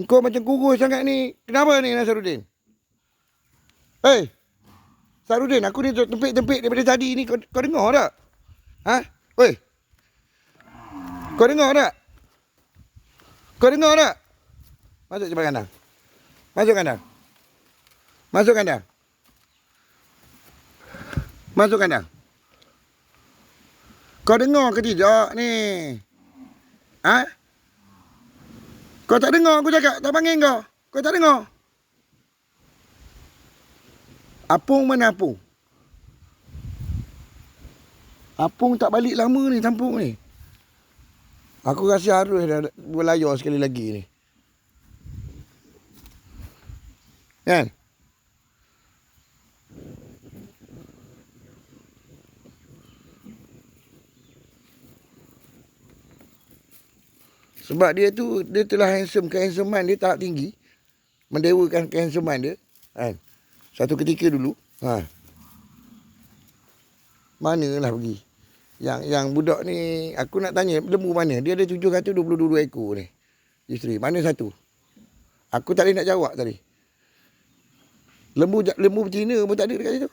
Kau macam kurus sangat ni. Kenapa ni Nasruddin? Hei, Nasruddin, aku ni tempik-tempik daripada tadi ni. Kau dengar tak? Ha? Oi. Kau dengar tak? Kau dengar tak? Masuk cepat kandang. Masuk kandang. Masuk kandang. Masuk kandang. Kau dengar ke tidak ni? Ha? Kau tak dengar aku cakap? Tak panggil kau? Kau tak dengar? Apung mana Apung? Apung tak balik lama ni tampung ni. Aku rasa harus dah berlayar sekali lagi ni. Kan? Sebab dia tu, dia telah handsome. Kehandsomean dia tahap tinggi. Mendewakan kehandsomean dia. Kan? Satu ketika dulu. Ha. Manalah pergi. Yang budak ni, aku nak tanya, lembu mana? Dia ada 722 ekor ni. Isteri. Mana satu? Aku tak boleh nak jawab tadi. Lembu betina pun tak ada dekat situ.